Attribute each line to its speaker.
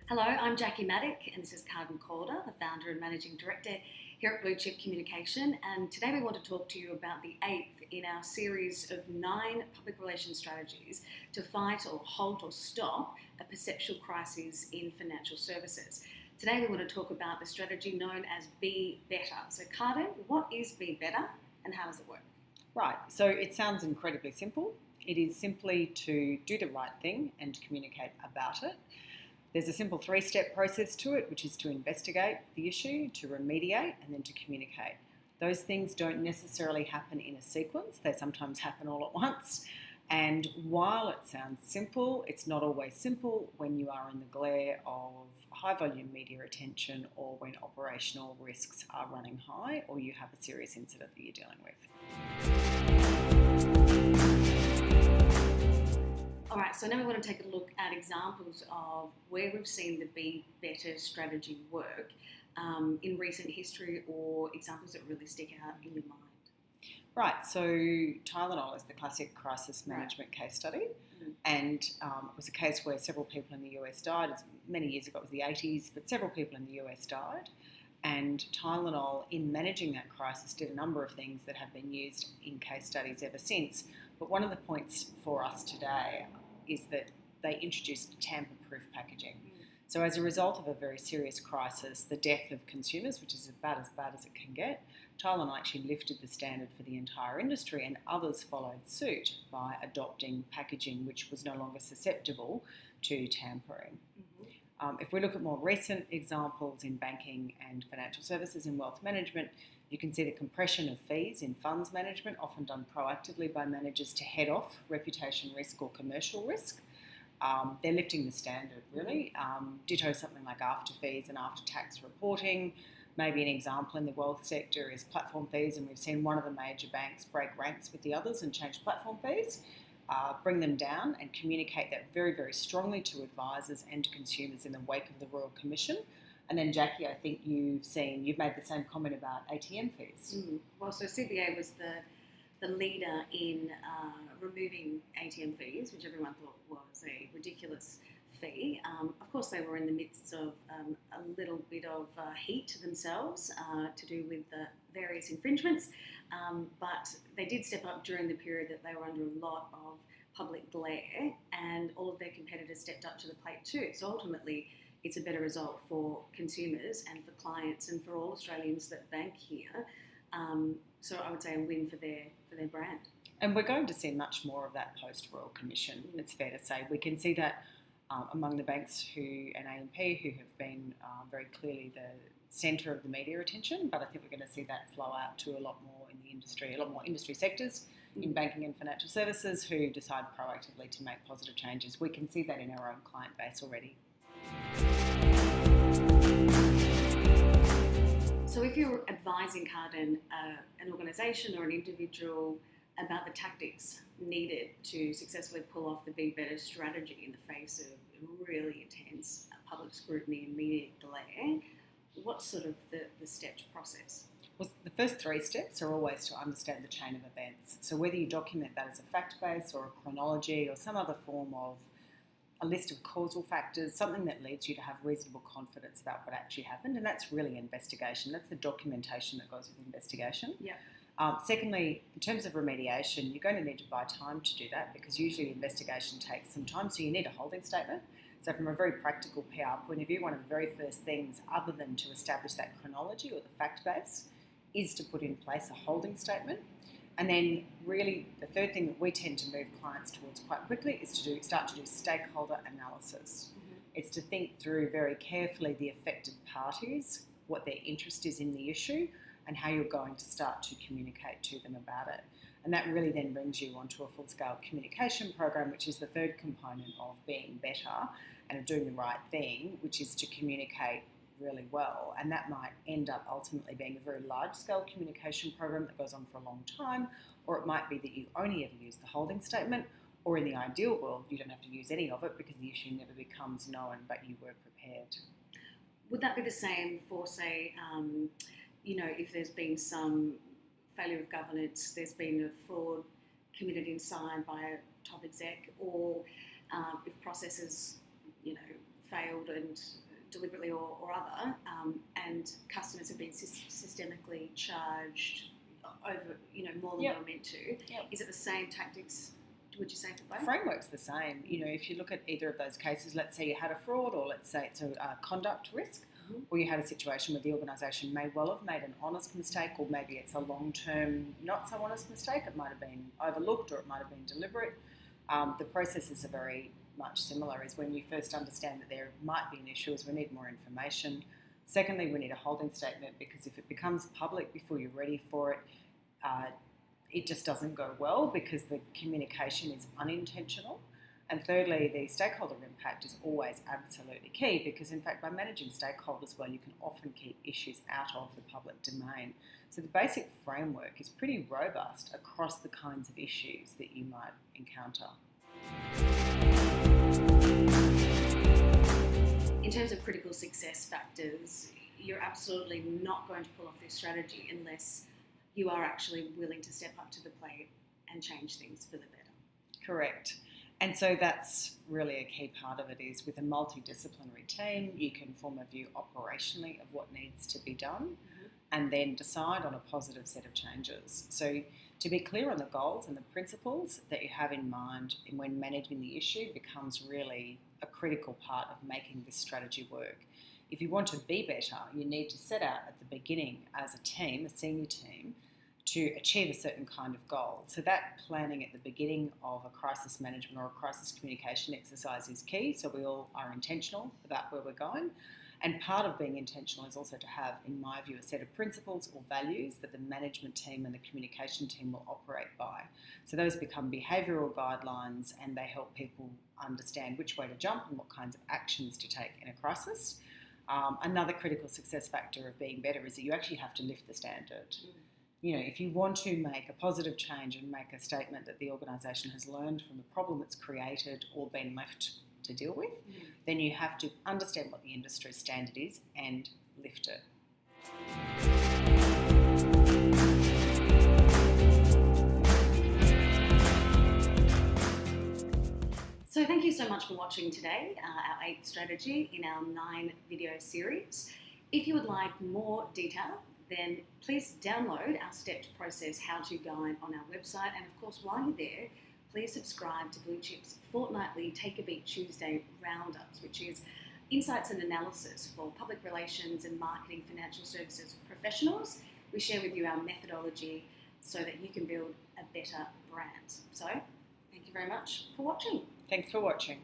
Speaker 1: Hello, I'm Jackie Maddock, and this is Carden Calder, the founder and managing director here at Blue Chip Communication. And today we want to talk to you about the eighth in our series of 9 public relations strategies to fight or halt or stop a perceptual crisis in financial services. Today we want to talk about the strategy known as Be Better. So, Carden, what is Be Better and how does it work?
Speaker 2: Right, so it sounds incredibly simple. It is simply to do the right thing and to communicate about it. There's a simple 3-step process to it, which is to investigate the issue, to remediate, and then to communicate. Those things don't necessarily happen in a sequence. They sometimes happen all at once. And while it sounds simple, it's not always simple when you are in the glare of high volume media attention or when operational risks are running high or you have a serious incident that you're dealing with.
Speaker 1: All right, so now we want to take a look at examples of where we've seen the Be Better strategy work in recent history or examples that really stick out in your mind.
Speaker 2: Right, so Tylenol is the classic crisis management case study, and it was a case where several people in the US died. It's many years ago, it was the 80s, but several people in the US died, and Tylenol, in managing that crisis, did a number of things that have been used in case studies ever since. But one of the points for us today is that they introduced tamper-proof packaging. So as a result of a very serious crisis, the death of consumers, which is about as bad as it can get, Tylenol actually lifted the standard for the entire industry, and others followed suit by adopting packaging which was no longer susceptible to tampering. If we look at more recent examples in banking and financial services and wealth management, you can see the compression of fees in funds management, often done proactively by managers to head off reputation risk or commercial risk. They're lifting the standard, really. Ditto something like after fees and after tax reporting. Maybe an example in the wealth sector is platform fees, and we've seen one of the major banks break ranks with the others and change platform fees, bring them down and communicate that very, very strongly to advisors and to consumers in the wake of the Royal Commission. And then, Jackie, I think you've made the same comment about ATM fees.
Speaker 1: Well, so CBA was the leader in removing ATM fees, which everyone thought was a ridiculous fee. Of course, they were in the midst of a little bit of heat themselves to do with the various infringements, but they did step up during the period that they were under a lot of public glare, and all of their competitors stepped up to the plate too. So ultimately, it's a better result for consumers and for clients and for all Australians that bank here. So I would say a win for their brand.
Speaker 2: And we're going to see much more of that post-Royal Commission, it's fair to say. We can see that among the banks and AMP who have been very clearly the centre of the media attention, but I think we're going to see that flow out to a lot more in the industry, a lot more industry sectors in banking and financial services who decide proactively to make positive changes. We can see that in our own client base already.
Speaker 1: So if you're advising, Carden, an organisation or an individual about the tactics needed to successfully pull off the Be Better strategy in the face of really intense public scrutiny and media glare, what's sort of the steps process?
Speaker 2: Well, the first 3 steps are always to understand the chain of events. So whether you document that as a fact base or a chronology or some other form of a list of causal factors, something that leads you to have reasonable confidence about what actually happened, and that's really investigation. That's the documentation that goes with investigation. Secondly, in terms of remediation, you're going to need to buy time to do that because usually the investigation takes some time, so you need a holding statement. So from a very practical PR point of view, one of the very first things, other than to establish that chronology or the fact base, is to put in place a holding statement. And then really the third thing that we tend to move clients towards quite quickly is to start to do stakeholder analysis. It's to think through very carefully the affected parties, what their interest is in the issue, and how you're going to start to communicate to them about it. And that really then brings you onto a full-scale communication program, which is the third component of being better and of doing the right thing, which is to communicate really well. And that might end up ultimately being a very large-scale communication program that goes on for a long time, or it might be that you only ever use the holding statement, or in the ideal world, you don't have to use any of it because the issue never becomes known, but you were prepared.
Speaker 1: Would that be the same for, say, if there's been some failure of governance, there's been a fraud committed inside by a top exec, or if processes, failed and deliberately or other, and customers have been systemically charged over, more than they were meant to.
Speaker 2: Yep.
Speaker 1: Is it the same tactics, would you say, for both?
Speaker 2: The framework's the same. If you look at either of those cases, let's say you had a fraud, or let's say it's a conduct risk, or you had a situation where the organisation may well have made an honest mistake, or maybe it's a long-term not so honest mistake. It might have been overlooked, or it might have been deliberate. The processes are very much similar. Is when you first understand that there might be an issue, is we need more information. Secondly, we need a holding statement, because if it becomes public before you're ready for it, it just doesn't go well, because the communication is unintentional. And thirdly, the stakeholder impact is always absolutely key, because in fact by managing stakeholders well, you can often keep issues out of the public domain. So the basic framework is pretty robust across the kinds of issues that you might encounter.
Speaker 1: In terms of critical success factors, you're absolutely not going to pull off this strategy unless you are actually willing to step up to the plate and change things for the better.
Speaker 2: Correct. And so that's really a key part of it. Is with a multidisciplinary team, you can form a view operationally of what needs to be done, and then decide on a positive set of changes. So to be clear on the goals and the principles that you have in mind when managing the issue becomes really a critical part of making this strategy work. If you want to be better, you need to set out at the beginning as a team, a senior team, to achieve a certain kind of goal. So that planning at the beginning of a crisis management or a crisis communication exercise is key, so we all are intentional about where we're going. And part of being intentional is also to have, in my view, a set of principles or values that the management team and the communication team will operate by. So those become behavioural guidelines, and they help people understand which way to jump and what kinds of actions to take in a crisis. Another critical success factor of being better is that you actually have to lift the standard. If you want to make a positive change and make a statement that the organisation has learned from the problem it's created or been left to deal with, then you have to understand what the industry standard is and lift it.
Speaker 1: So thank you so much for watching today, our 8th strategy in our 9 video series. If you would like more detail, then please download our stepped process how-to guide on our website. And of course, while you're there, please subscribe to Blue Chip's fortnightly Take a Beat Tuesday roundups, which is insights and analysis for public relations and marketing financial services professionals. We share with you our methodology so that you can build a better brand. So thank you very much for watching.
Speaker 2: Thanks for watching.